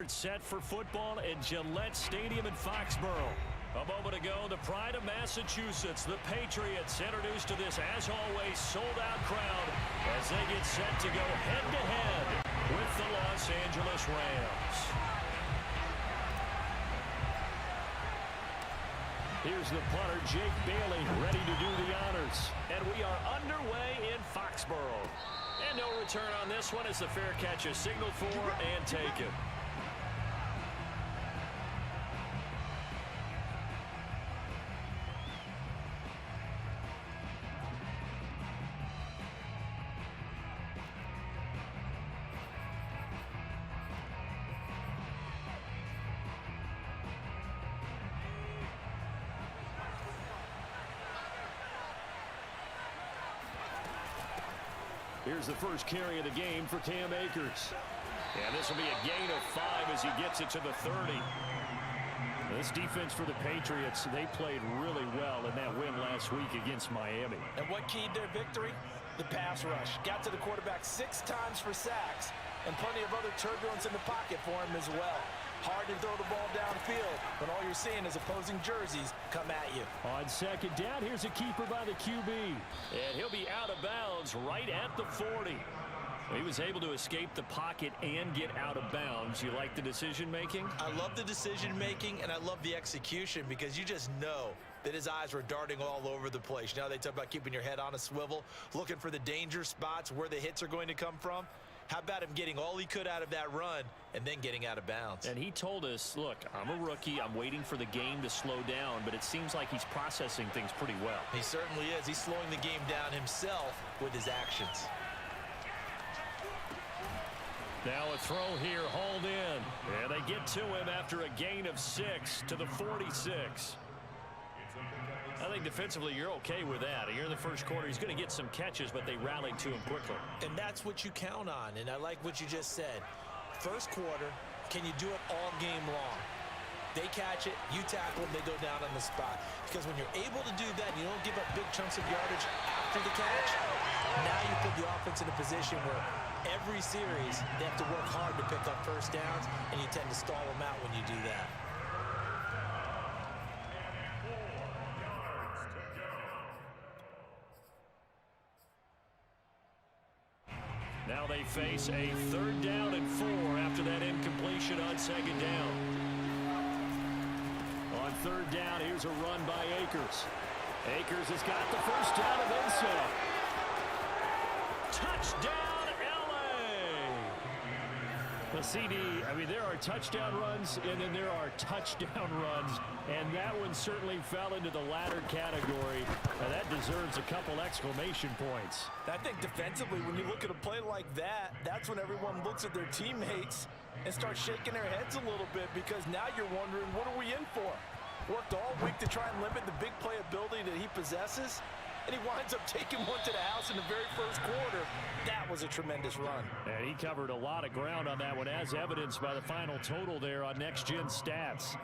get set for football at Gillette Stadium in Foxborough. A moment ago, the pride of Massachusetts, the Patriots, introduced to this, as always, sold-out crowd as they get set to go head-to-head with the Los Angeles Rams. Here's the punter, Jake Bailey, ready to do the honors. And we are underway in Foxborough. And no return on this one as the fair catch is signaled for and taken. Here's the first carry of the game for Cam Akers. And this will be a gain of 5 as he gets it to the 30. This defense for the Patriots, they played really well in that win last week against Miami. And what keyed their victory? The pass rush. Got to the quarterback 6 times for sacks, and plenty of other turbulence in the pocket for him as well. Hard to throw the ball downfield when all you're seeing is opposing jerseys come at you. On second down, here's a keeper by the QB. And he'll be out of bounds right at the 40. He was able to escape the pocket and get out of bounds. You like the decision-making? I love the decision-making, and I love the execution because you just know that his eyes were darting all over the place. You know, they talk about keeping your head on a swivel, looking for the danger spots, where the hits are going to come from. How about him getting all he could out of that run and then getting out of bounds? And he told us, look, I'm a rookie. I'm waiting for the game to slow down, but it seems like he's processing things pretty well. He certainly is. He's slowing the game down himself with his actions. Now a throw here, hauled in. And they get to him after a gain of 6 to the 46. I think defensively you're okay with that. Here in the first quarter, he's going to get some catches, but they rallied to him quickly. And that's what you count on, and I like what you just said. First quarter, can you do it all game long? They catch it, you tackle them, they go down on the spot. Because when you're able to do that, you don't give up big chunks of yardage after the catch, now you put the offense in a position where every series they have to work hard to pick up first downs, and you tend to stall them out when you do that. Now they face a 3rd down and 4 after that incompletion on second down. On 3rd down, here's a run by Akers. Akers has got the first down and then some. Touchdown, L.A. The CD, I mean, there are touchdown runs and then there are touchdown runs, and that one certainly fell into the latter category. Now that deserves a couple exclamation points. I think defensively, when you look at a play like that, that's when everyone looks at their teammates and starts shaking their heads a little bit, because now you're wondering, what are we in for? Worked all week to try and limit the big play ability that he possesses, and he winds up taking one to the house in the very first quarter. That was a tremendous run. And he covered a lot of ground on that one, as evidenced by the final total there on Next Gen Stats.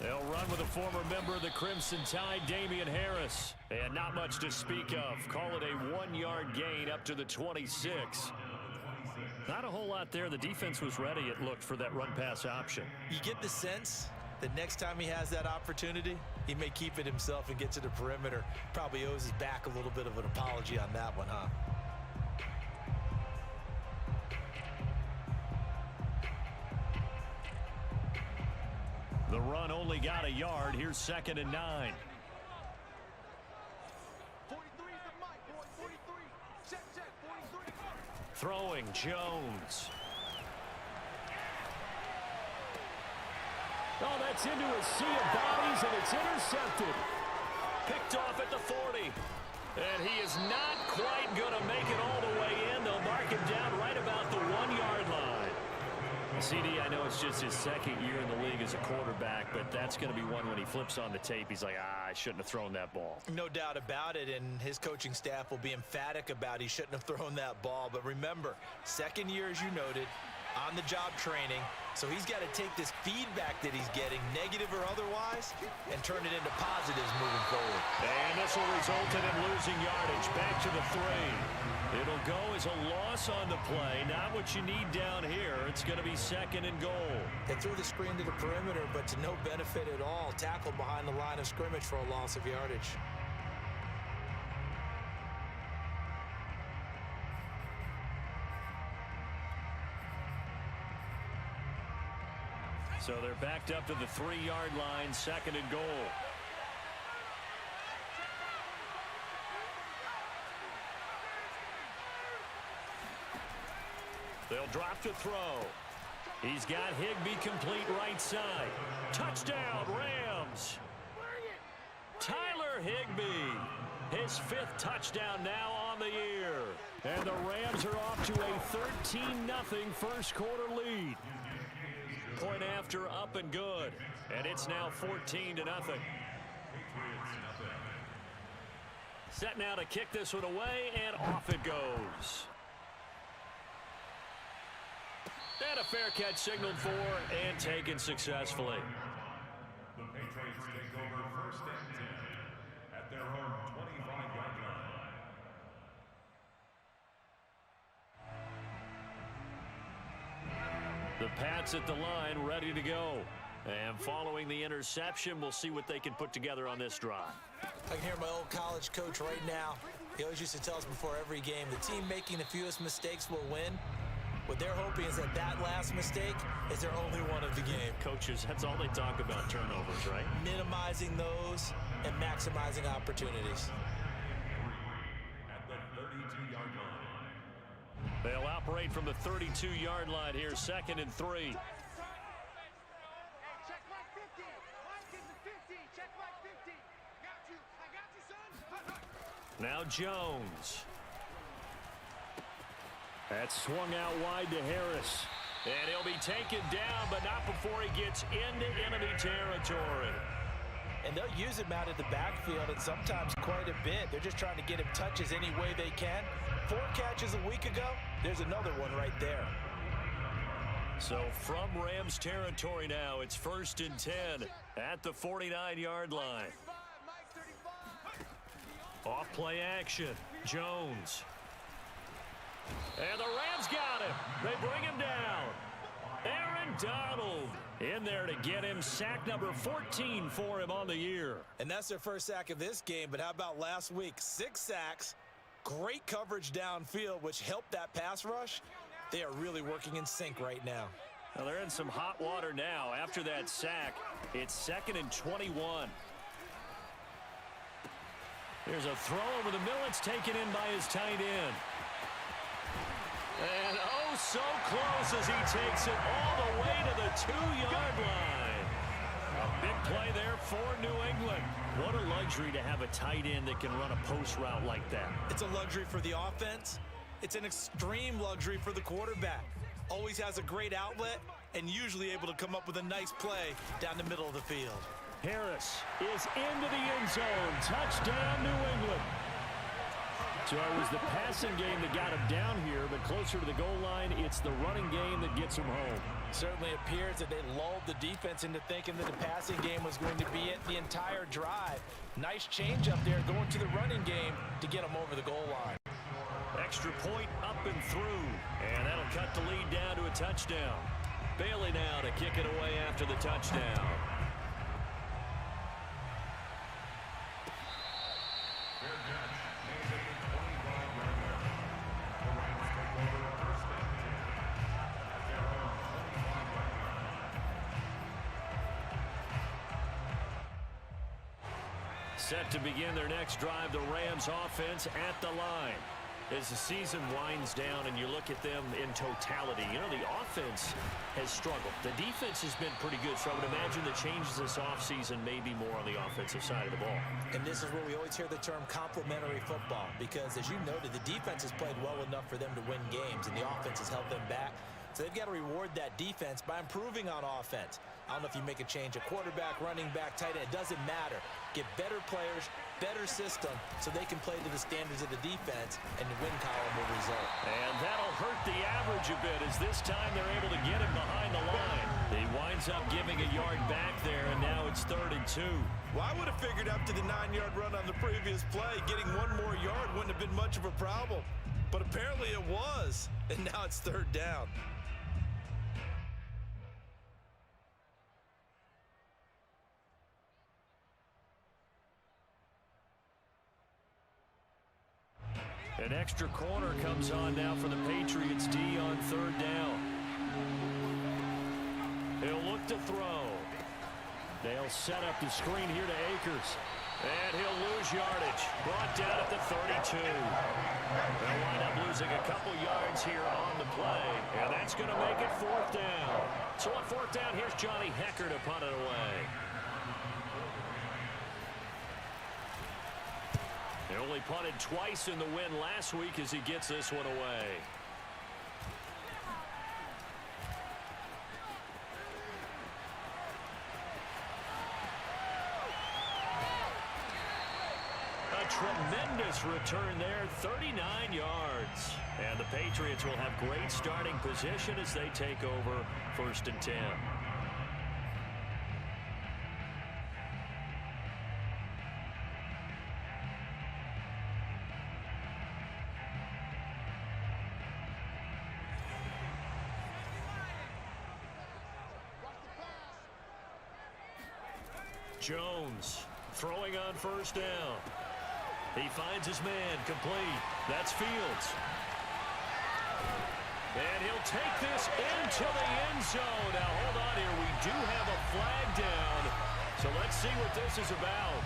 They'll run with a former member of the Crimson Tide, Damian Harris. And not much to speak of. Call it a 1-yard gain up to the 26. Not a whole lot there. The defense was ready, it looked, for that run-pass option. You get the sense that next time he has that opportunity, he may keep it himself and get to the perimeter. Probably owes his back a little bit of an apology on that one, huh? The run only got a yard. Here's 2nd and 9. 43 is the mic, boy. 43. Check, 43. Throwing, Jones. Oh, that's into a sea of bodies, and it's intercepted. Picked off at the 40. And he is not quite going to make it all the way in. They'll mark him down right about the 1-yard line. CD, I know it's just his second year in the league as a quarterback, but that's going to be one when he flips on the tape. He's like, I shouldn't have thrown that ball. No doubt about it, and his coaching staff will be emphatic about he shouldn't have thrown that ball. But remember, second year, as you noted, on-the-job training, so he's got to take this feedback that he's getting, negative or otherwise, and turn it into positives moving forward. And this will result in him losing yardage. Back to the 3. It'll go as a loss on the play. Not what you need down here. It's going to be 2nd and goal. They threw the screen to the perimeter, but to no benefit at all. Tackled behind the line of scrimmage for a loss of yardage. So they're backed up to the 3-yard line, 2nd and goal. They'll drop to throw. He's got Higbee complete right side. Touchdown, Rams. Tyler Higbee, his 5th touchdown now on the year. And the Rams are off to a 13-0 first quarter lead. Point after, up and good. And it's now 14-0. Set now to kick this one away, and off it goes. And a fair catch signaled for and taken successfully. The Patriots take over 1st and 10 at their own 25-yard line. The Pats at the line, ready to go. And following the interception, we'll see what they can put together on this drive. I can hear my old college coach right now. He always used to tell us before every game, the team making the fewest mistakes will win. What they're hoping is that that last mistake is their only one of the game. Coaches, that's all they talk about, turnovers, right? Minimizing those and maximizing opportunities. At the 32-yard line. They'll operate from the 32-yard line here, 2nd and 3. Hey, check like 50. Mike is the 50. Check like 50. Got you. I got you, son. Now Jones. That's swung out wide to Harris. And he'll be taken down, but not before he gets into enemy territory. And they'll use him out of the backfield, and sometimes quite a bit. They're just trying to get him touches any way they can. 4 catches a week ago. There's another one right there. So from Rams territory now, it's 1st and 10 at the 49-yard line. Off play action. Jones. And the Rams got him. They bring him down. Aaron Donald in there to get him. Sack number 14 for him on the year. And that's their first sack of this game, but how about last week? 6 sacks, great coverage downfield, which helped that pass rush. They are really working in sync right now. Well, they're in some hot water now. After that sack, it's 2nd and 21. There's a throw over the middle. It's taken in by his tight end. And oh, so close as he takes it all the way to the 2-yard line. A big play there for New England. What a luxury to have a tight end that can run a post route like that. It's a luxury for the offense. It's an extreme luxury for the quarterback. Always has a great outlet and usually able to come up with a nice play down the middle of the field. Harris is into the end zone. Touchdown, New England. So it was the passing game that got him down here, but closer to the goal line, it's the running game that gets him home. Certainly appears that they lulled the defense into thinking that the passing game was going to be it the entire drive. Nice change up there going to the running game to get them over the goal line. Extra point up and through, and that'll cut the lead down to a touchdown. Bailey now to kick it away after the touchdown. Set to begin their next drive, the Rams offense at the line. As the season winds down and you look at them in totality, you know, the offense has struggled. The defense has been pretty good, so I would imagine the changes this offseason may be more on the offensive side of the ball. And this is where we always hear the term complementary football, because as you noted, the defense has played well enough for them to win games, and the offense has held them back. So they've got to reward that defense by improving on offense. I don't know if you make a change at quarterback, running back, tight end. It doesn't matter. Get better players, better system, so they can play to the standards of the defense, and the win column will result. And that'll hurt the average a bit as this time they're able to get him behind the line. He winds up giving a yard back there, and now it's 3rd and 2. Well, I would have figured after the 9-yard run on the previous play, getting one more yard wouldn't have been much of a problem. But apparently it was, and now it's 3rd down. An extra corner comes on now for the Patriots D on 3rd down. He'll look to throw. They'll set up the screen here to Akers. And he'll lose yardage. Brought down at the 32. They'll wind up losing a couple yards here on the play. And that's going to make it 4th down. So on 4th down, here's Johnny Hecker to punt it away. He only punted twice in the win last week as he gets this one away. A tremendous return there, 39 yards. And the Patriots will have great starting position as they take over 1st and 10. Jones throwing on 1st down. He finds his man complete. That's Fields. And he'll take this into the end zone. Now hold on here. We do have a flag down. So let's see what this is about.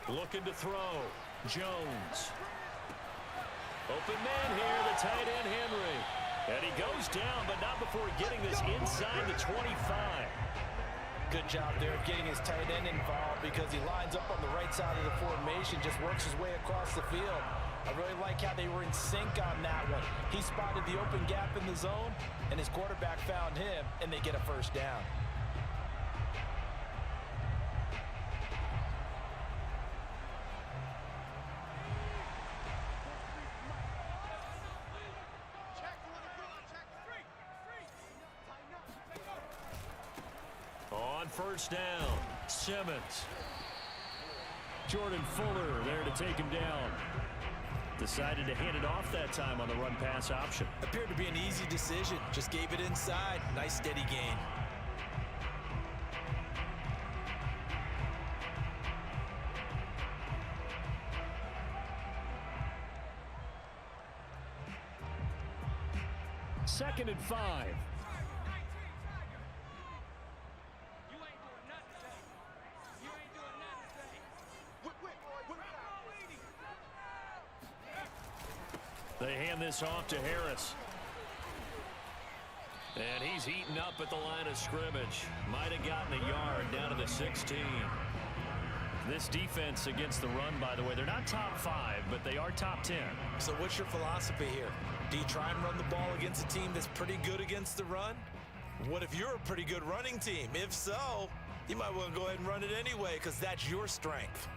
Looking to throw. Jones. Open man here, the tight end Henry. And he goes down, but not before getting this inside the 25. Good job there of getting his tight end involved because he lines up on the right side of the formation, just works his way across the field. I really like how they were in sync on that one. He spotted the open gap in the zone, and his quarterback found him, and they get a 1st down. On 1st down, Simmons. Jordan Fuller there to take him down. Decided to hand it off that time on the run pass option. Appeared to be an easy decision. Just gave it inside. Nice steady gain. Second and 5. They hand this off to Harris. And he's heating up at the line of scrimmage. Might have gotten a yard down to the 16. This defense against the run, by the way, they're not top 5, but they are top 10. So what's your philosophy here? Do you try and run the ball against a team that's pretty good against the run? What if you're a pretty good running team? If so, you might want to go ahead and run it anyway because that's your strength.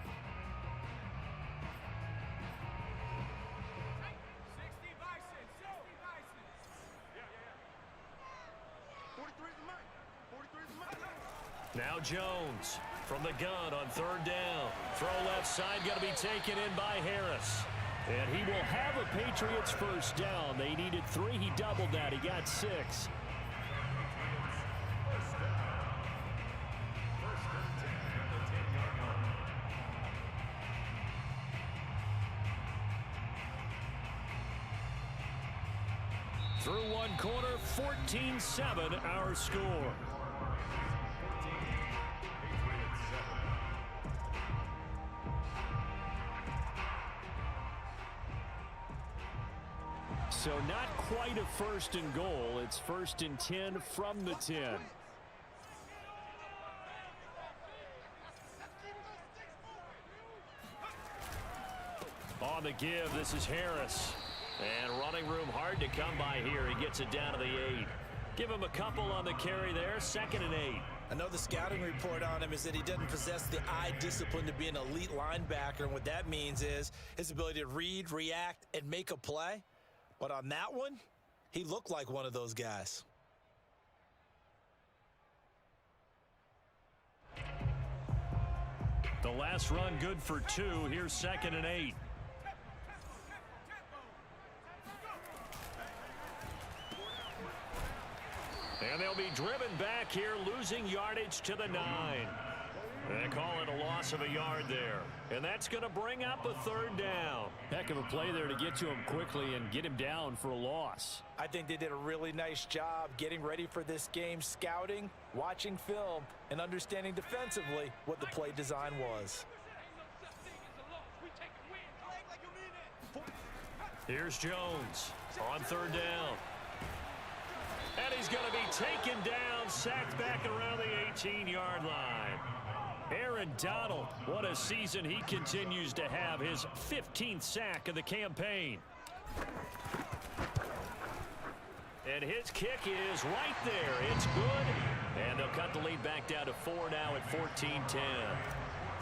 Now Jones from the gun on 3rd down. Throw left side, going to be taken in by Harris. And he will have a Patriots 1st down. They needed 3. He doubled that. He got 6. Through one quarter, 14-7 our score. So not quite a first and goal. It's first and 10 from the 10. On the give, this is Harris. And running room hard to come by here. He gets it down to the 8. Give him a couple on the carry there. 2nd and 8. I know the scouting report on him is that he doesn't possess the eye discipline to be an elite linebacker. And what that means is his ability to read, react, and make a play. But on that one, he looked like one of those guys. The last run good for 2. Here's 2nd and 8. And they'll be driven back here, losing yardage to the 9. They call it a loss of a yard there. And that's going to bring up a 3rd down. Heck of a play there to get to him quickly and get him down for a loss. I think they did a really nice job getting ready for this game, scouting, watching film, and understanding defensively what the play design was. Here's Jones on 3rd down. And he's going to be taken down, sacked back around the 18-yard line. Aaron Donald, what a season he continues to have, his 15th sack of the campaign. And his kick is right there. It's good. And they'll cut the lead back down to 4 now at 14-10.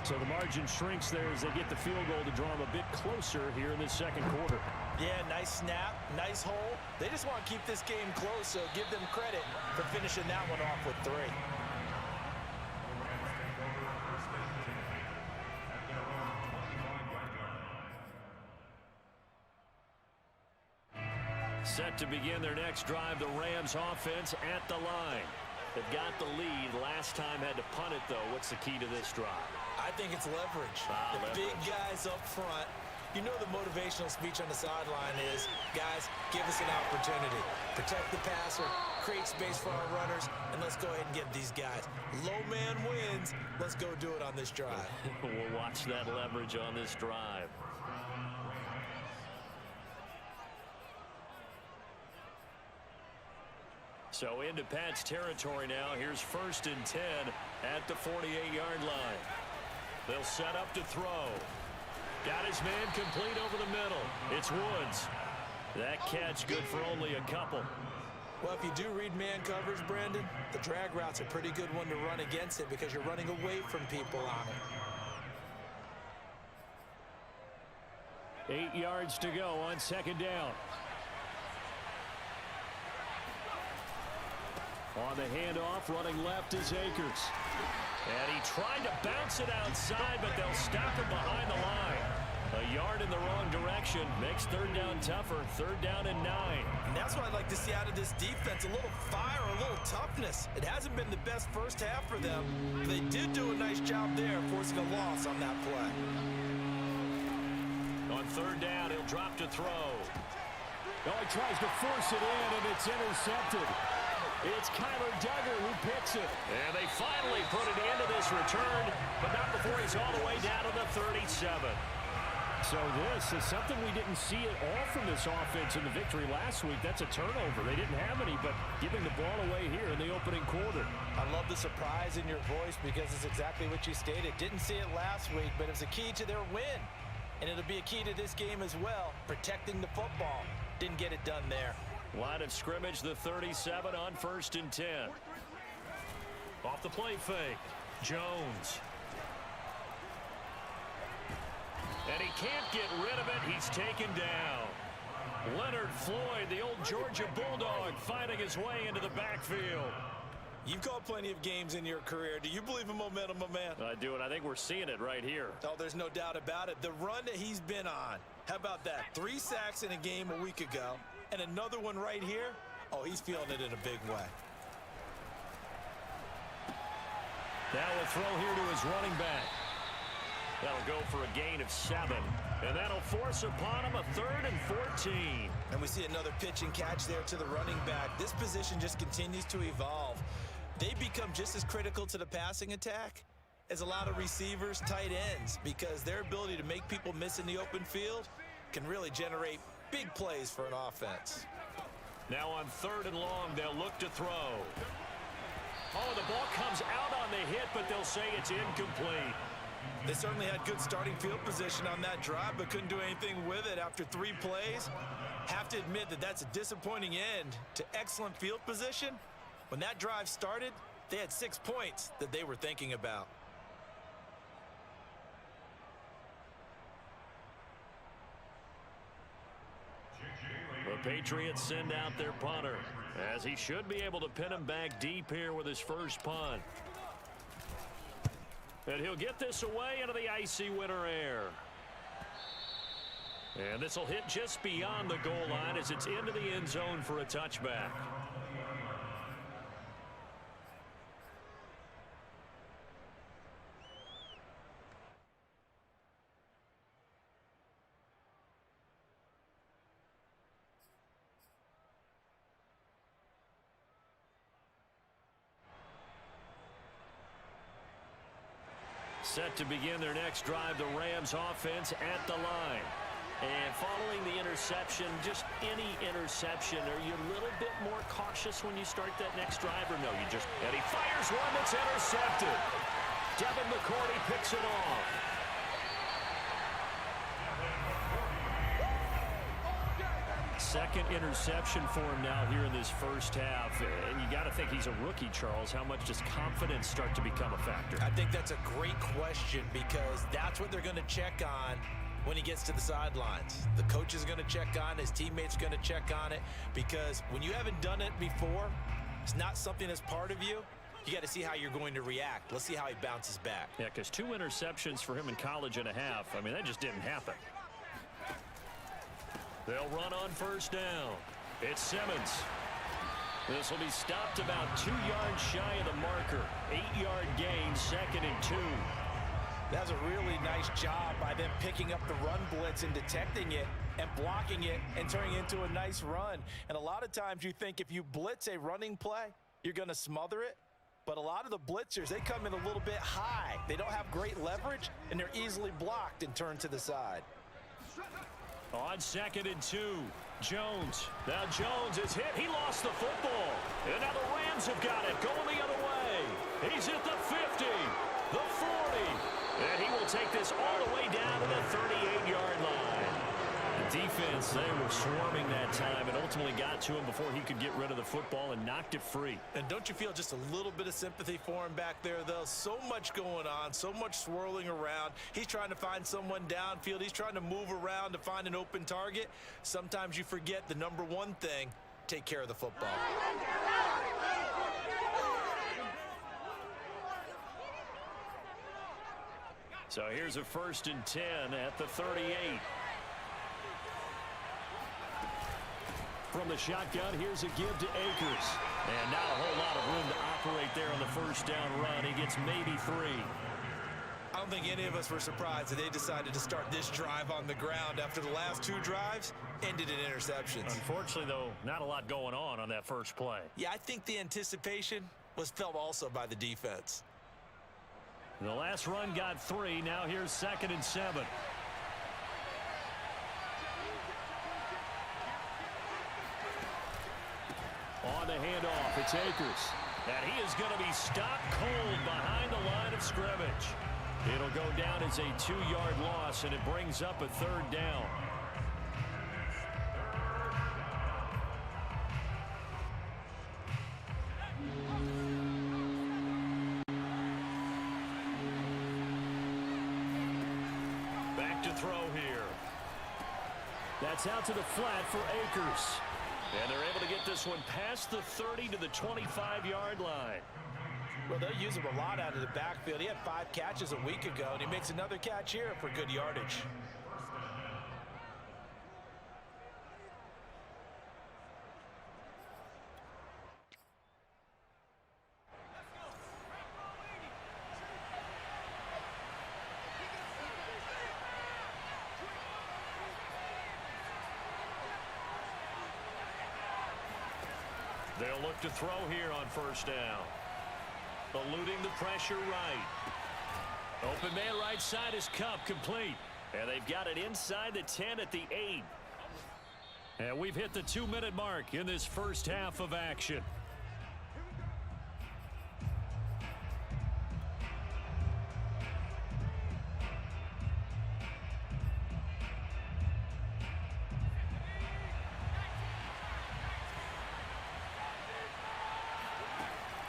So the margin shrinks there as they get the field goal to draw them a bit closer here in this 2nd quarter. Yeah, nice snap, nice hole. They just want to keep this game close, so give them credit for finishing that one off with 3. Set to begin their next drive, the Rams offense at the line. They've got the lead. Last time had to punt it, though. What's the key to this drive? I think it's leverage. The big guys up front. You know the motivational speech on the sideline is, guys, give us an opportunity. Protect the passer, create space for our runners, and let's go ahead and get these guys. Low man wins. Let's go do it on this drive. We'll watch that leverage on this drive. So into Pat's territory now. Here's 1st and 10 at the 48-yard line. They'll set up to throw. Got his man complete over the middle. It's Woods. That catch good for only a couple. Well, if you do read man coverage, Brandon, the drag route's a pretty good one to run against it because you're running away from people on it. 8 yards to go on 2nd down. On the handoff, running left is Akers. And he tried to bounce it outside, but they'll stop him behind the line. A yard in the wrong direction makes 3rd down tougher. 3rd down and 9. And that's what I'd like to see out of this defense, a little fire, a little toughness. It hasn't been the best first half for them. They did do a nice job there, forcing a loss on that play. On 3rd down, he'll drop to throw. Oh, he tries to force it in, and it's intercepted. It's Kyler Duggar who picks it. And they finally put it into this return, but not before he's all the way down to the 37. So this is something we didn't see at all from this offense in the victory last week. That's a turnover. They didn't have any, but giving the ball away here in the opening quarter. I love the surprise in your voice because it's exactly what you stated. Didn't see it last week, but it was a key to their win. And it'll be a key to this game as well, protecting the football. Didn't get it done there. Line of scrimmage, the 37 on 1st and 10. Off the play fake, Jones. And he can't get rid of it. He's taken down. Leonard Floyd, the old Georgia Bulldog, finding his way into the backfield. You've called plenty of games in your career. Do you believe in momentum, my man? I do, and I think we're seeing it right here. Oh, there's no doubt about it. The run that he's been on. How about that? 3 sacks in a game a week ago. And another one right here. Oh, he's feeling it in a big way. Now a throw here to his running back. That'll go for a gain of 7. And that'll force upon him a 3rd and 14. And we see another pitch and catch there to the running back. This position just continues to evolve. They become just as critical to the passing attack as a lot of receivers, tight ends, because their ability to make people miss in the open field can really generate Big plays for an offense. Now on 3rd and long, they'll look to throw. Oh, the ball comes out on the hit, but they'll say it's incomplete. They certainly had good starting field position on that drive, but couldn't do anything with it after 3 plays. Have to admit that that's a disappointing end to excellent field position. When that drive started, they had 6 points that they were thinking about. The Patriots send out their punter, as he should be able to pin him back deep here with his first punt. And he'll get this away into the icy winter air. And this will hit just beyond the goal line as it's into the end zone for a touchback. Set to begin their next drive, the Rams offense at the line. And following the interception, just any interception, are you a little bit more cautious when you start that next drive, or no? And he fires one that's intercepted. Devin McCourty picks it off. Second interception for him now here in this first half. And you got to think he's a rookie, Charles. How much does confidence start to become a factor? I think that's a great question, because that's what they're going to check on when he gets to the sidelines. The coach is going to check on, his teammates going to check on it, because when you haven't done it before, it's not something that's part of you. You got to see how you're going to react. Let's see how he bounces back. Yeah, because 2 interceptions for him in college and a half. I mean, that just didn't happen. They'll run on first down. It's Simmons. This will be stopped about 2 yards shy of the marker. 8-yard gain, 2nd and 2. That's a really nice job by them picking up the run blitz and detecting it and blocking it and turning it into a nice run. And a lot of times you think if you blitz a running play, you're going to smother it. But a lot of the blitzers, they come in a little bit high. They don't have great leverage, and they're easily blocked and turned to the side. On 2nd and 2, Jones. Now Jones is hit. He lost the football. And now the Rams have got it going the other way. He's at the 50, the 40. And he will take this all the way down to the 38-yard line. The defense, they were swarming that time and ultimately got to him before he could get rid of the football and knocked it free. And don't you feel just a little bit of sympathy for him back there, though? So much going on, so much swirling around. He's trying to find someone downfield. He's trying to move around to find an open target. Sometimes you forget the number one thing: take care of the football. So here's a 1st and 10 at the 38. From the shotgun, here's a give to Akers. And not a whole lot of room to operate there on the first down run. He gets maybe 3. I don't think any of us were surprised that they decided to start this drive on the ground after the last 2 drives ended in interceptions. Unfortunately, though, not a lot going on that first play. Yeah, I think the anticipation was felt also by the defense. The last run got 3. Now here's 2nd and 7. On the handoff, it's Akers. And he is going to be stopped cold behind the line of scrimmage. It'll go down as a 2-yard loss, and it brings up a 3rd down. Back to throw here. That's out to the flat for Akers. And they're able to get this one past the 30 to the 25-yard line. Well, they'll use him a lot out of the backfield. He had 5 catches a week ago, and he makes another catch here for good yardage. They'll look to throw here on first down. Eluding the pressure right. Open man right side is Cup, complete. And they've got it inside the 10 at the 8. And we've hit the 2-minute mark in this first half of action.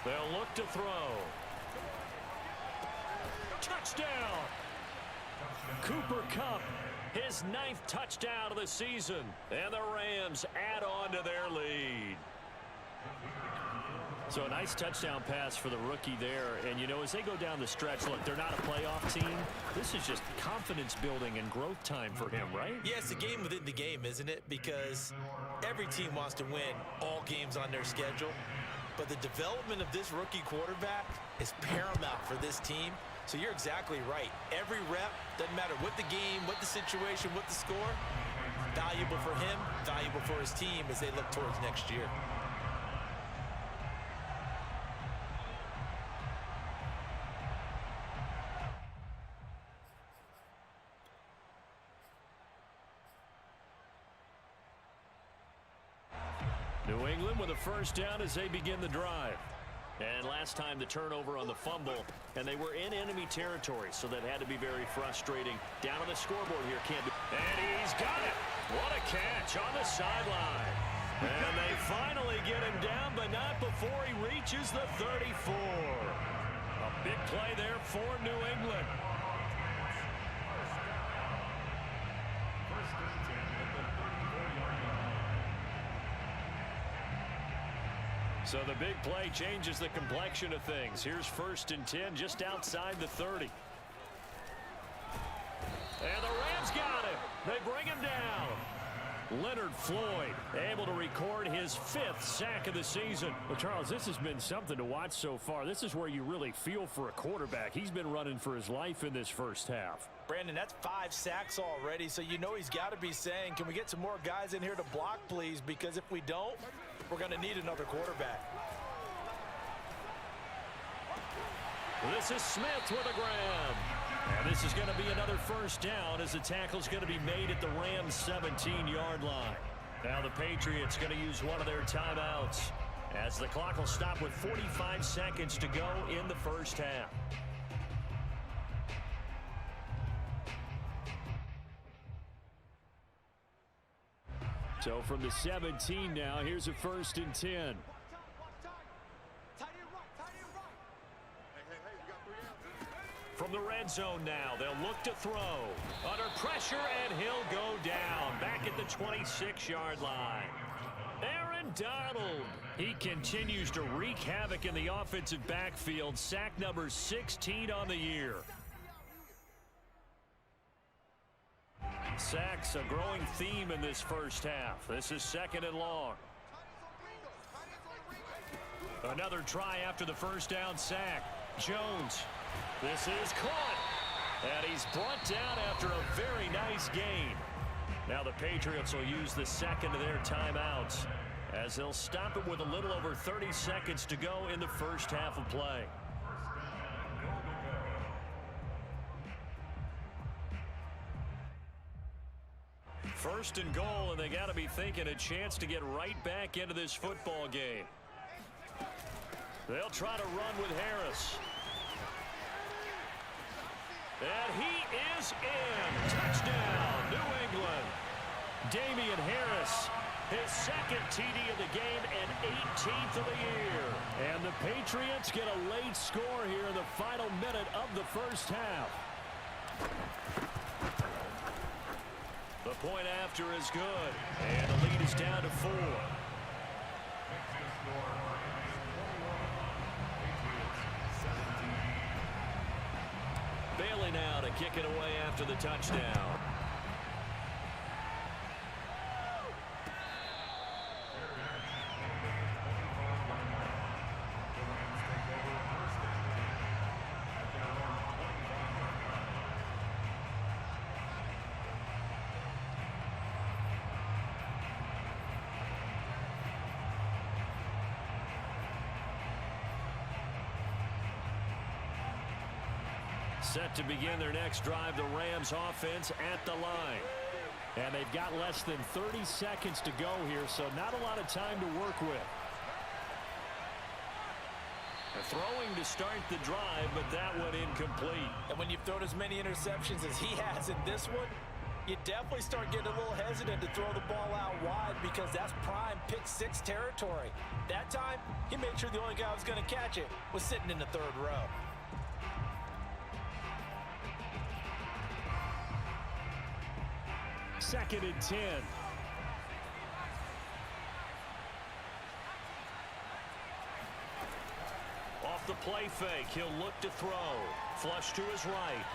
They'll look to throw. Touchdown! Cooper Kupp, his 9th touchdown of the season. And the Rams add on to their lead. So a nice touchdown pass for the rookie there. And, you know, as they go down the stretch, look, they're not a playoff team. This is just confidence building and growth time for him, right? Yeah, it's a game within the game, isn't it? Because every team wants to win all games on their schedule. But the development of this rookie quarterback is paramount for this team. So you're exactly right. Every rep, doesn't matter what the game, what the situation, what the score, valuable for him, valuable for his team as they look towards next year. New England with a first down as they begin the drive. And last time the turnover on the fumble, and they were in enemy territory, so that had to be very frustrating. Down on the scoreboard here, can't do. And he's got it. What a catch on the sideline. And they finally get him down, but not before he reaches the 34. A big play there for New England. So the big play changes the complexion of things. Here's 1st and 10 just outside the 30. And the Rams got him. They bring him down. Leonard Floyd able to record his 5th sack of the season. Well, Charles, this has been something to watch so far. This is where you really feel for a quarterback. He's been running for his life in this first half. Brandon, that's 5 sacks already, so you know he's got to be saying, can we get some more guys in here to block, please? Because if we don't, we're going to need another quarterback. This is Smith with a grab. And this is going to be another first down as the tackle's going to be made at the Rams' 17-yard line. Now the Patriots going to use one of their timeouts as the clock will stop with 45 seconds to go in the first half. So from the 17 now, here's a 1st and 10. From the red zone now, they'll look to throw. Under pressure, and he'll go down. Back at the 26-yard line. Aaron Donald. He continues to wreak havoc in the offensive backfield. Sack number 16 on the year. Sacks, a growing theme in this first half. This is 2nd and long. Another try after the first down sack. Jones. This is caught. And he's brought down after a very nice gain. Now the Patriots will use the 2nd of their timeouts as they'll stop it with a little over 30 seconds to go in the first half of play. First and goal, and they got to be thinking a chance to get right back into this football game. They'll try to run with Harris. And he is in. Touchdown, New England. Damian Harris, his 2nd TD of the game and 18th of the year. And the Patriots get a late score here in the final minute of the first half. The point after is good, and the lead is down to 4. Bailey now to kick it away after the touchdown. Set to begin their next drive, the Rams offense at the line. And they've got less than 30 seconds to go here, so not a lot of time to work with. Throwing to start the drive, but that one incomplete. And when you've thrown as many interceptions as he has in this one, you definitely start getting a little hesitant to throw the ball out wide because that's prime pick six territory. That time, he made sure the only guy who was going to catch it was sitting in the third row. Second and 10. Off the play fake, he'll look to throw. Flush to his right.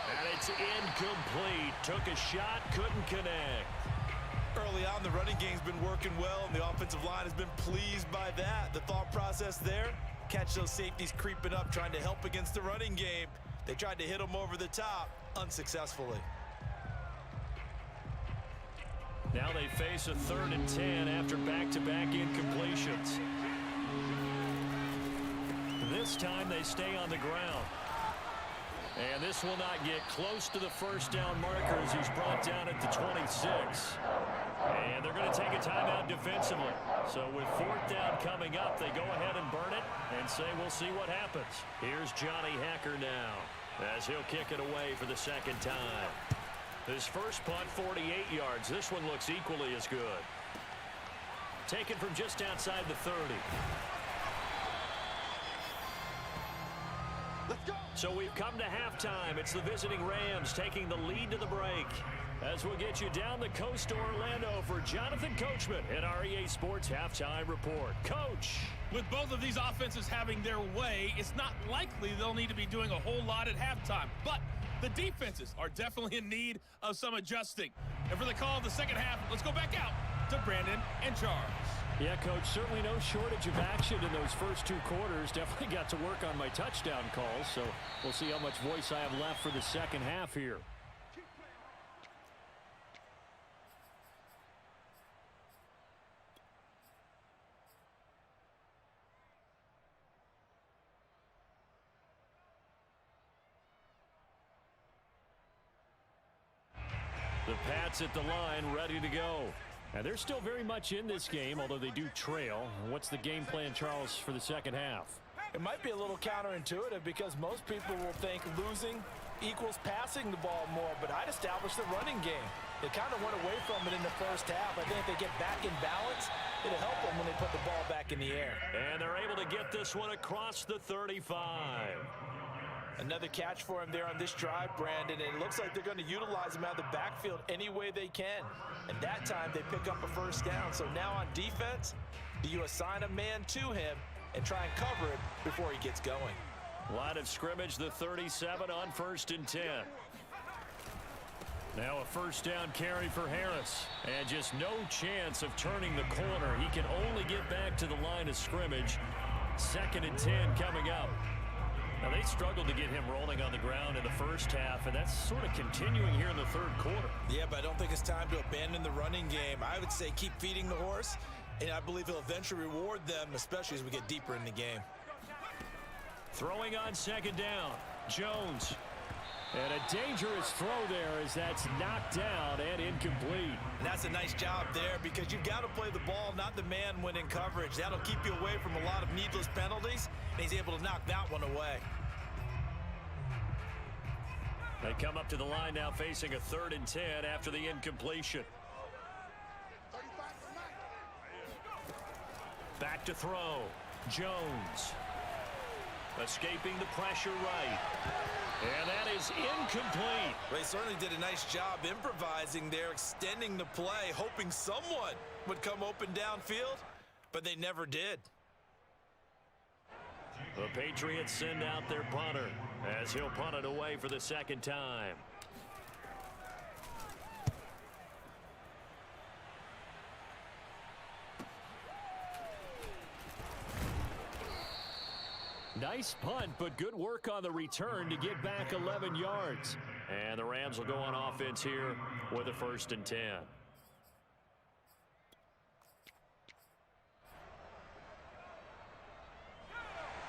And it's incomplete. Took a shot, couldn't connect. Early on, the running game's been working well, and the offensive line has been pleased by that. The thought process there, catch those safeties creeping up, trying to help against the running game. They tried to hit them over the top, unsuccessfully. Now they face a 3rd and 10 after back-to-back incompletions. This time they stay on the ground. And this will not get close to the first down marker as he's brought down at the 26. And they're going to take a timeout defensively. So with 4th down coming up, they go ahead and burn it and say we'll see what happens. Here's Johnny Hacker now as he'll kick it away for the second time. His first punt, 48 yards. This one looks equally as good. Taken from just outside the 30. Let's go. So we've come to halftime. It's the visiting Rams taking the lead to the break. As we'll get you down the coast to Orlando for Jonathan Coachman at our EA Sports Halftime Report. Coach. With both of these offenses having their way, it's not likely they'll need to be doing a whole lot at halftime. But the defenses are definitely in need of some adjusting. And for the call of the second half, let's go back out to Brandon and Charles. Yeah, Coach, certainly no shortage of action in those first 2 quarters. Definitely got to work on my touchdown calls, so we'll see how much voice I have left for the second half here. The Pats at the line, ready to go. And they're still very much in this game, although they do trail. What's the game plan, Charles, for the second half? It might be a little counterintuitive because most people will think losing equals passing the ball more, but I'd establish the running game. They kind of went away from it in the first half. I think if they get back in balance, it'll help them when they put the ball back in the air. And they're able to get this one across the 35. Another catch for him there on this drive, Brandon, and it looks like they're going to utilize him out of the backfield any way they can. And that time they pick up a first down. So now on defense, do you assign a man to him and try and cover it before he gets going? Line of scrimmage, the 37 on 1st and 10. Now a first down carry for Harris. And just no chance of turning the corner. He can only get back to the line of scrimmage. 2nd and 10 coming up. Now, they struggled to get him rolling on the ground in the first half, and that's sort of continuing here in the 3rd quarter. Yeah, but I don't think it's time to abandon the running game. I would say keep feeding the horse, and I believe he'll eventually reward them, especially as we get deeper in the game. Throwing on 2nd down, Jones. And a dangerous throw there as that's knocked down and incomplete. And that's a nice job there because you've got to play the ball, not the man when in coverage. That'll keep you away from a lot of needless penalties, and he's able to knock that one away. They come up to the line now facing a 3rd and 10 after the incompletion. Back to throw. Jones. Escaping the pressure right. And that is incomplete. Well, he certainly did a nice job improvising there, extending the play, hoping someone would come open downfield, but they never did. The Patriots send out their punter as he'll punt it away for the 2nd time. Nice punt, but good work on the return to get back 11 yards. And the Rams will go on offense here with a 1st and 10.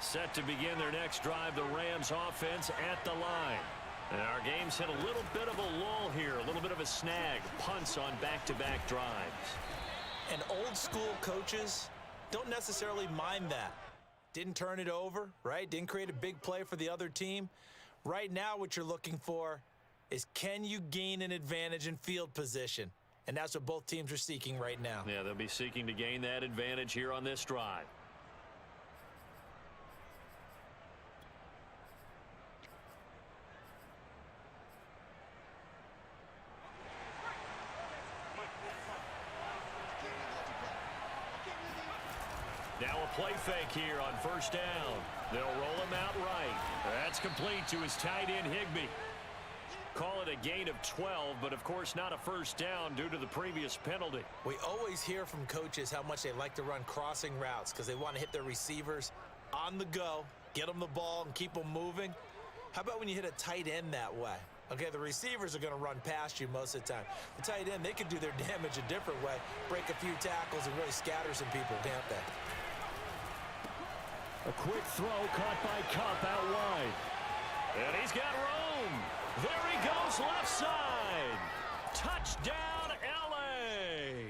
Set to begin their next drive, the Rams offense at the line. And our game's hit a little bit of a lull here, a little bit of a snag. Punts on back-to-back drives. And old school coaches don't necessarily mind that. Didn't turn it over, right? Didn't create a big play for the other team. Right now what you're looking for is, can you gain an advantage in field position? And that's what both teams are seeking right now. Yeah, they'll be seeking to gain that advantage here on this drive. Now a play fake here on first down. They'll roll him out right. That's complete to his tight end, Higbee. Call it a gain of 12, but of course not a first down due to the previous penalty. We always hear from coaches how much they like to run crossing routes because they want to hit their receivers on the go, get them the ball, and keep them moving. How about when you hit a tight end that way? Okay, the receivers are going to run past you most of the time. The tight end, they can do their damage a different way, break a few tackles, and really scatter some people, can't they? A quick throw caught by Cup out wide. And he's got room. There he goes left side. Touchdown, L.A.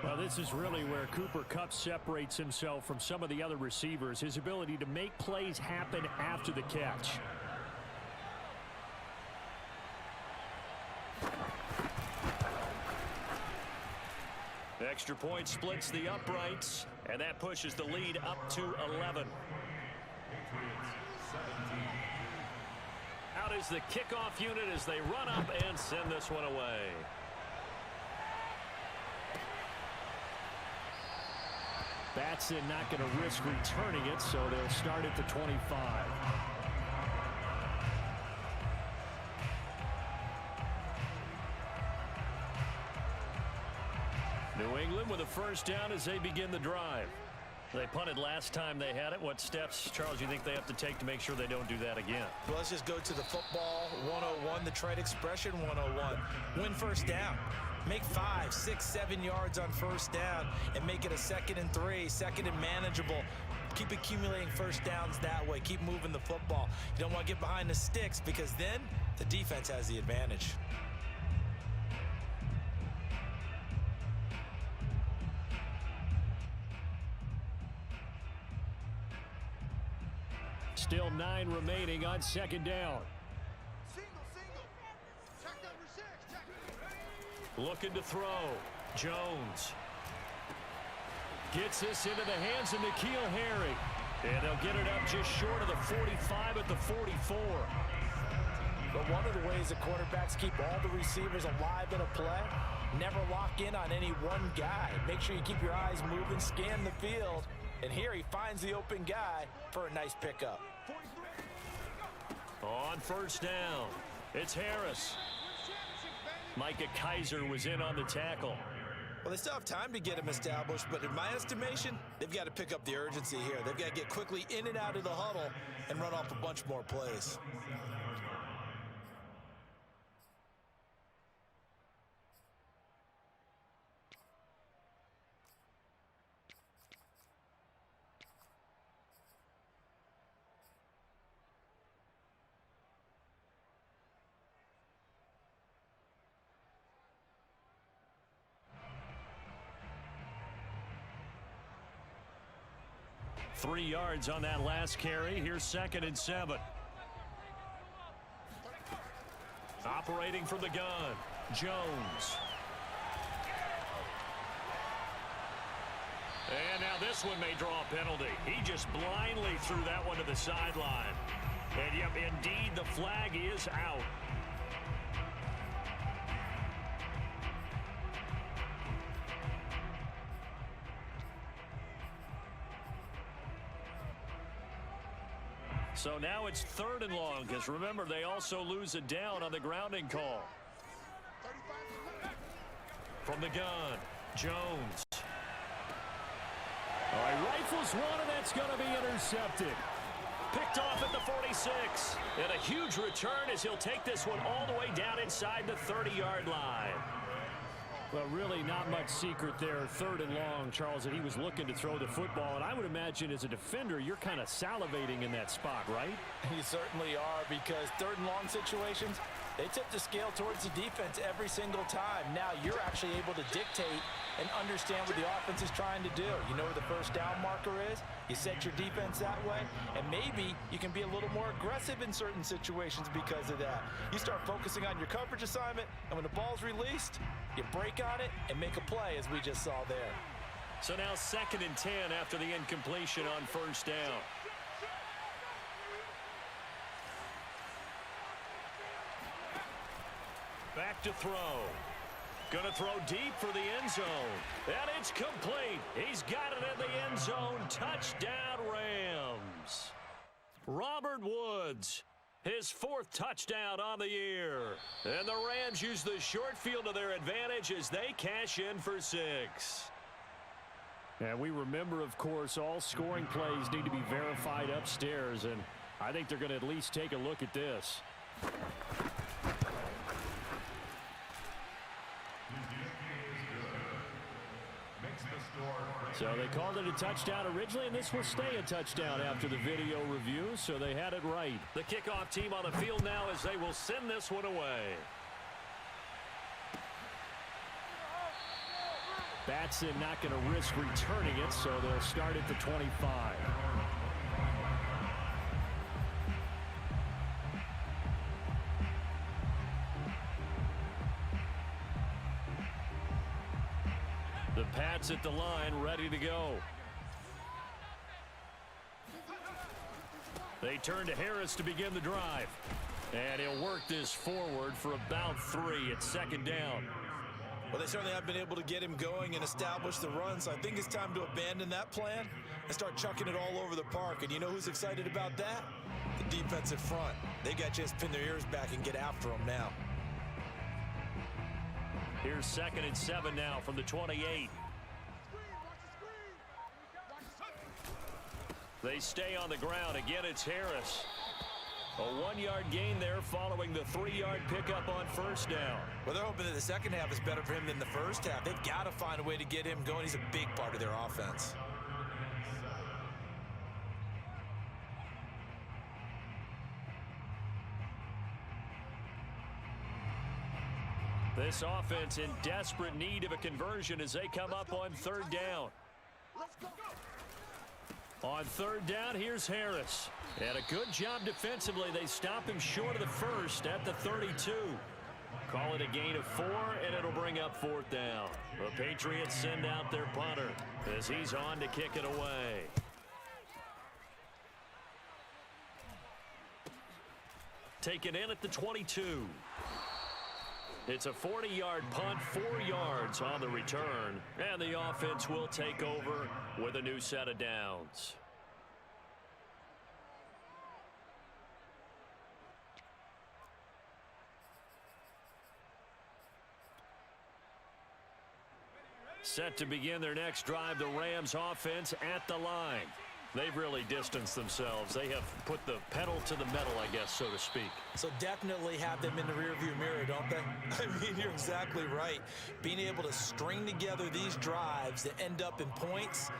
Well, this is really where Cooper Kupp separates himself from some of the other receivers. His ability to make plays happen after the catch. Extra point splits the uprights, and that pushes the lead up to 11. Out is the kickoff unit as they run up and send this one away. Batson not going to risk returning it, so they'll start at the 25. New England with a first down as they begin the drive. They punted last time they had it. What steps, Charles, you think they have to take to make sure they don't do that again? Well, let's just go to the football 101, the trade expression 101. Win first down. Make 5, 6, 7 yards on first down and make it a 2nd and 3, 2nd and manageable. Keep accumulating first downs that way. Keep moving the football. You don't want to get behind the sticks because then the defense has the advantage. Still 9 remaining on second down. Single. Check number 6. Check. Looking to throw. Jones gets this into the hands of N'Keal Harry. And they'll get it up just short of the 45 at the 44. But one of the ways that quarterbacks keep all the receivers alive in a play, never lock in on any one guy. Make sure you keep your eyes moving, scan the field. And here he finds the open guy for a nice pickup. On first down, it's Harris. Micah Kaiser was in on the tackle. Well, they still have time to get him established, but in my estimation, they've got to pick up the urgency here. They've got to get quickly in and out of the huddle and run off a bunch more plays. Three yards on that last carry. Here's 2nd and 7. Operating from the gun, Jones. And now this one may draw a penalty. He just blindly threw that one to the sideline. And yep, indeed, the flag is out. So now it's 3rd and long, because remember, they also lose a down on the grounding call. From the gun, Jones. All right, rifles one, and that's going to be intercepted. Picked off at the 46. And a huge return as he'll take this one all the way down inside the 30-yard line. Well, really not much secret there. 3rd and long, Charles, that he was looking to throw the football. And I would imagine as a defender, you're kind of salivating in that spot, right? You certainly are, because 3rd and long situations, they tip the scale towards the defense every single time. Now you're actually able to dictate and understand what the offense is trying to do. You know where the first down marker is. You set your defense that way, and maybe you can be a little more aggressive in certain situations because of that. You start focusing on your coverage assignment, and when the ball's released, you break on it and make a play, as we just saw there. So now 2nd and 10 after the incompletion on 1st down. Back to throw. Gonna throw deep for the end zone. And it's complete. He's got it in the end zone. Touchdown, Rams. Robert Woods, his 4th touchdown on the year. And the Rams use the short field to their advantage as they cash in for 6. And we remember, of course, all scoring plays need to be verified upstairs. And I think they're going to at least take a look at this. So they called it a touchdown originally, and this will stay a touchdown after the video review, so they had it right. The kickoff team on the field now as they will send this one away. Batson not going to risk returning it, so they'll start at the 25. The Pats at the line, ready to go. They turn to Harris to begin the drive. And he'll work this forward for about 3 at 2nd down. Well, they certainly have been able to get him going and establish the run, so I think it's time to abandon that plan and start chucking it all over the park. And you know who's excited about that? The defensive front. They got a chance to pin their ears back and get after him now. Here's 2nd and 7 now from the 28. They stay on the ground. Again, it's Harris. A 1-yard gain there following the 3-yard pickup on 1st down. Well, they're hoping that the second half is better for him than the first half. They've got to find a way to get him going. He's a big part of their offense. This offense in desperate need of a conversion as they come up on 3rd down. On 3rd down, here's Harris. And a good job defensively. They stop him short of the first at the 32. Call it a gain of 4, and it'll bring up 4th down. The Patriots send out their punter as he's on to kick it away. Taken in at the 22. It's a 40-yard punt, 4 yards on the return, and the offense will take over with a new set of downs. Set to begin their next drive, the Rams offense at the line. They've really distanced themselves. They have put the pedal to the metal, I guess, so to speak. So definitely have them in the rearview mirror, don't they? I mean, you're exactly right. Being able to string together these drives that end up in points,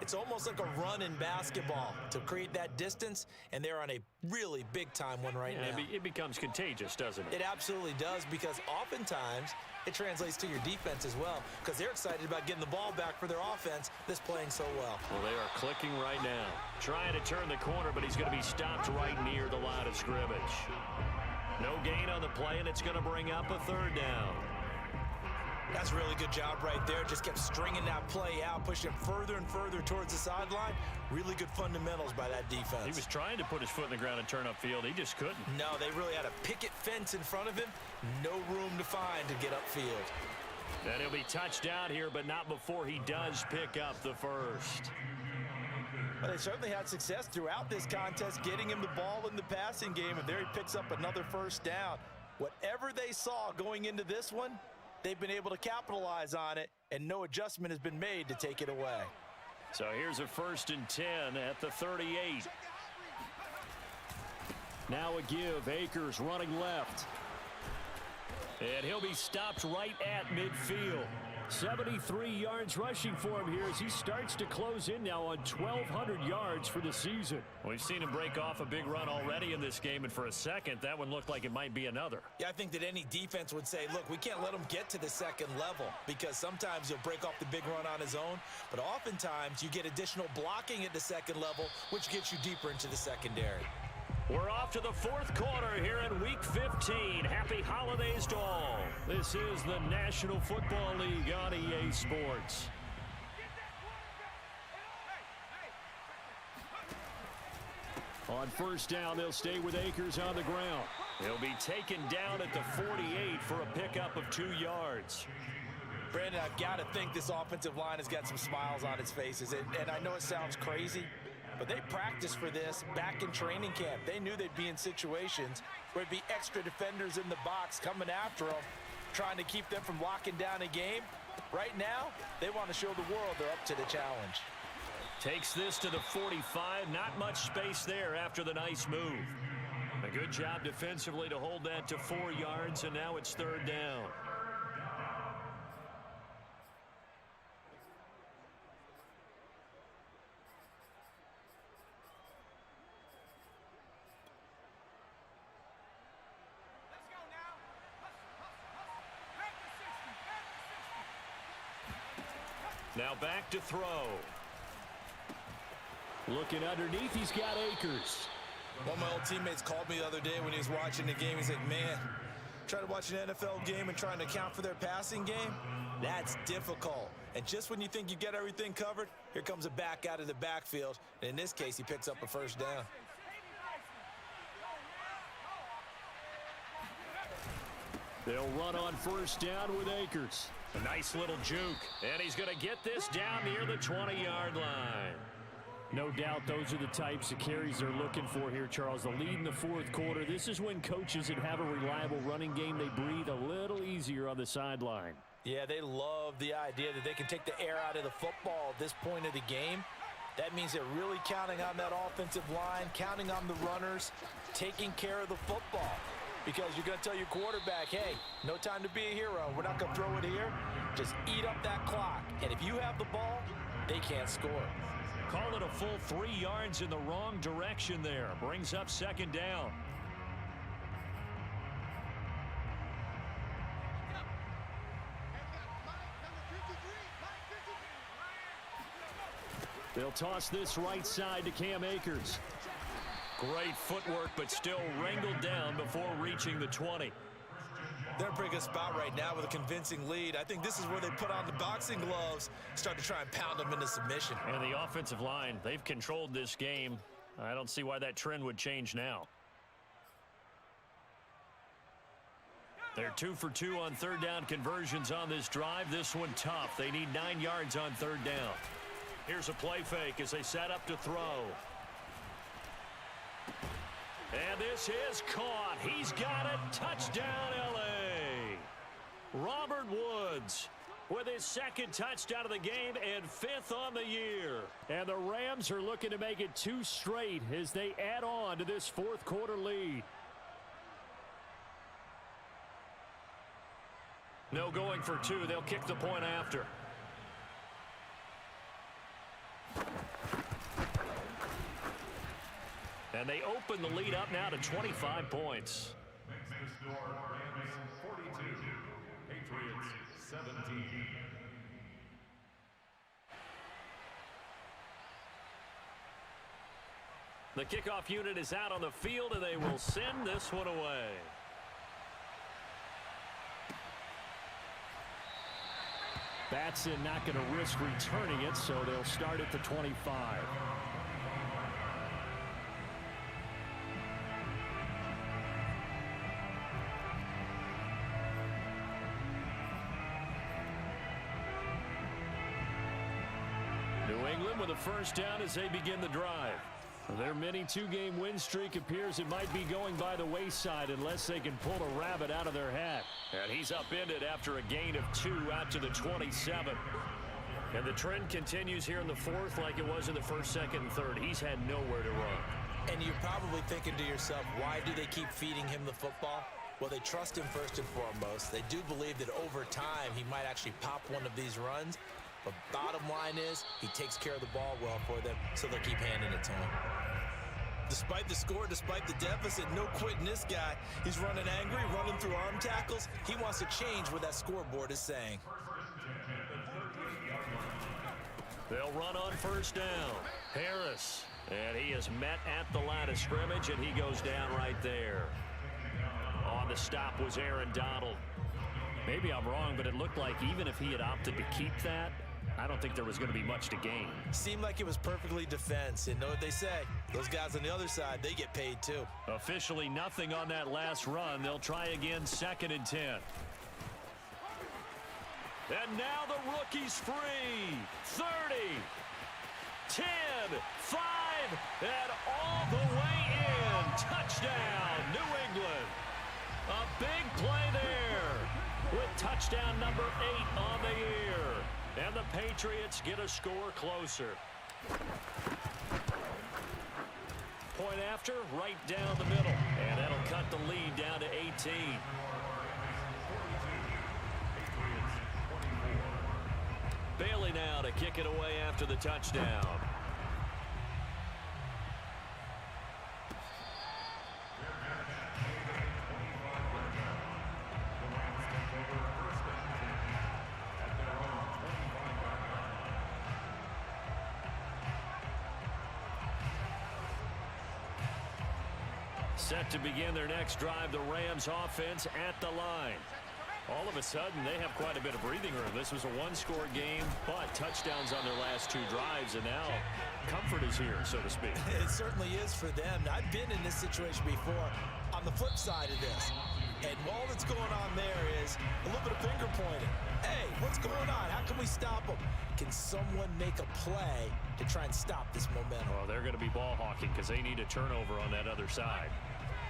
it's almost like a run in basketball to create that distance, and they're on a really big-time one right now. It becomes contagious, doesn't it? It absolutely does, because oftentimes it translates to your defense as well, because they're excited about getting the ball back for their offense that's playing so well. Well, they are clicking right now. Trying to turn the corner, but he's going to be stopped right near the line of scrimmage. No gain on the play, and it's going to bring up a 3rd down. That's a really good job right there. Just kept stringing that play out, pushing him further and further towards the sideline. Really good fundamentals by that defense. He was trying to put his foot in the ground and turn upfield. He just couldn't. No, they really had a picket fence in front of him. No room to find to get upfield. And he'll be touched out here, but not before he does pick up the first. Well, they certainly had success throughout this contest, getting him the ball in the passing game, and there he picks up another 1st down. Whatever they saw going into this one, they've been able to capitalize on it, and no adjustment has been made to take it away. So here's a 1st and 10 at the 38. Now a give. Akers running left. And he'll be stopped right at midfield. 73 yards rushing for him here as he starts to close in now on 1,200 yards for the season. We've seen him break off a big run already in this game, and for a second, that one looked like it might be another. Yeah, I think that any defense would say, look, we can't let him get to the second level because sometimes he'll break off the big run on his own, but oftentimes you get additional blocking at the second level, which gets you deeper into the secondary. We're off to the fourth quarter here in Week 15. Happy holidays to all. This is the National Football League on EA Sports. On first down, they'll stay with Akers on the ground. He'll be taken down at the 48 for a pickup of 2 yards. Brandon, I've got to think this offensive line has got some smiles on its faces, and I know it sounds crazy, but they practiced for this back in training camp. They knew they'd be in situations where there'd be extra defenders in the box coming after them, trying to keep them from locking down a game. Right now, they want to show the world they're up to the challenge. Takes this to the 45. Not much space there after the nice move. A good job defensively to hold that to 4 yards, and now it's third down. Now back to throw. Looking underneath, he's got Akers. One of my old teammates called me the other day when he was watching the game. He's like, man, trying to watch an NFL game and trying to account for their passing game, that's difficult. And just when you think you get everything covered, here comes a back out of the backfield. And in this case, he picks up a first down. They'll run on first down with Akers. A nice little juke. And he's going to get this down near the 20-yard line. No doubt those are the types of carries they're looking for here, Charles. The lead in the fourth quarter. This is when coaches that have a reliable running game, they breathe a little easier on the sideline. Yeah, they love the idea that they can take the air out of the football at this point of the game. That means they're really counting on that offensive line, counting on the runners, taking care of the football. Because you're going to tell your quarterback, hey, no time to be a hero. We're not going to throw it here. Just eat up that clock. And if you have the ball, they can't score. Call it a full 3 yards in the wrong direction there. Brings up second down. They'll toss this right side to Cam Akers. Great footwork, but still wrangled down before reaching the 20. They're in a pretty good spot right now with a convincing lead. I think this is where they put on the boxing gloves, start to try and pound them into submission. And the offensive line, they've controlled this game. I don't see why that trend would change now. They're 2 for 2 on third down conversions on this drive. This one tough. They need 9 yards on third down. Here's a play fake as they set up to throw. And this is caught. He's got it. Touchdown, L.A. Robert Woods with his second touchdown of the game and 5th on the year. And the Rams are looking to make it 2 straight as they add on to this fourth quarter lead. No going for 2. They'll kick the point after. And they open the lead up now to 25 points. Makes the score Rams 42, Patriots 17. The kickoff unit is out on the field, and they will send this one away. Batson not going to risk returning it, so they'll start at the 25. New England with a first down as they begin the drive. Their mini 2-game win streak appears it might be going by the wayside unless they can pull a rabbit out of their hat. And he's upended after a gain of 2 out to the 27. And the trend continues here in the fourth like it was in the first, second, and third. He's had nowhere to run. And you're probably thinking to yourself, why do they keep feeding him the football? Well, they trust him first and foremost. They do believe that over time he might actually pop one of these runs. But bottom line is he takes care of the ball well for them, so they'll keep handing it to him. Despite the score, despite the deficit, no quitting this guy. He's running angry, running through arm tackles. He wants to change what that scoreboard is saying. They'll run on first down. Harris. And he is met at the line of scrimmage, and he goes down right there. On the stop was Aaron Donald. Maybe I'm wrong, but it looked like even if he had opted to keep that, I don't think there was going to be much to gain. Seemed like it was perfectly defense. And know what they say? Those guys on the other side, they get paid too. Officially nothing on that last run. They'll try again, 2nd and 10. And now the rookie's free. 30, 10, 5, and all the way in. Touchdown, New England. A big play there with touchdown number 8 on the year. And the Patriots get a score closer. Point after, right down the middle. And that'll cut the lead down to 18. Bailey now to kick it away after the touchdown. Set to begin their next drive, the Rams offense at the line. All of a sudden, they have quite a bit of breathing room. This was a one-score game, but touchdowns on their last 2 drives, and now comfort is here, so to speak. It certainly is for them. I've been in this situation before on the flip side of this. And all that's going on there is a little bit of finger pointing. Hey, what's going on? How can we stop them? Can someone make a play to try and stop this momentum? Well, they're going to be ball hawking because they need a turnover on that other side.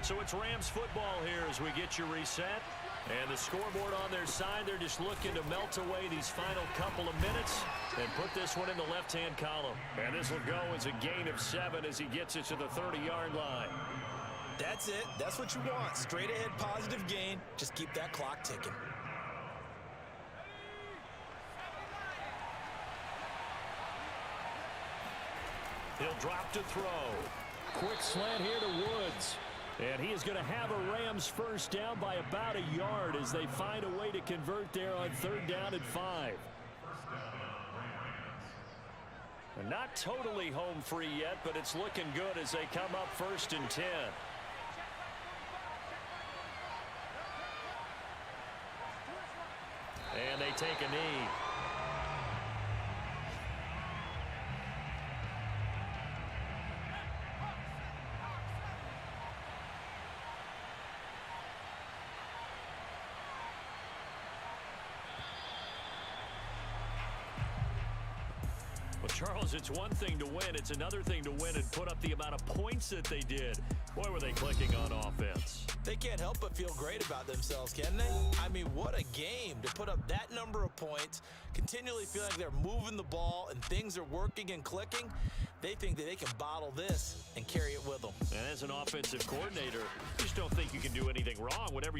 So it's Rams football here as we get you reset. And the scoreboard on their side, they're just looking to melt away these final couple of minutes and put this one in the left-hand column. And this will go as a gain of 7 as he gets it to the 30-yard line. That's it. That's what you want. Straight ahead positive gain. Just keep that clock ticking. He'll drop to throw. Quick slant here to Woods. And he is going to have a Rams first down by about a yard as they find a way to convert there on 3rd down and 5. They're not totally home free yet, but it's looking good as they come up 1st and 10. And they take a knee. Well, Charles, it's one thing to win. It's another thing to win and put up the amount of points that they did. Boy, were they clicking on offense. They can't help but feel great about themselves, can they? I mean, what a game to put up that number of points, continually feel like they're moving the ball and things are working and clicking. They think that they can bottle this and carry it with them. And as an offensive coordinator, you just don't think you can do anything wrong. Whatever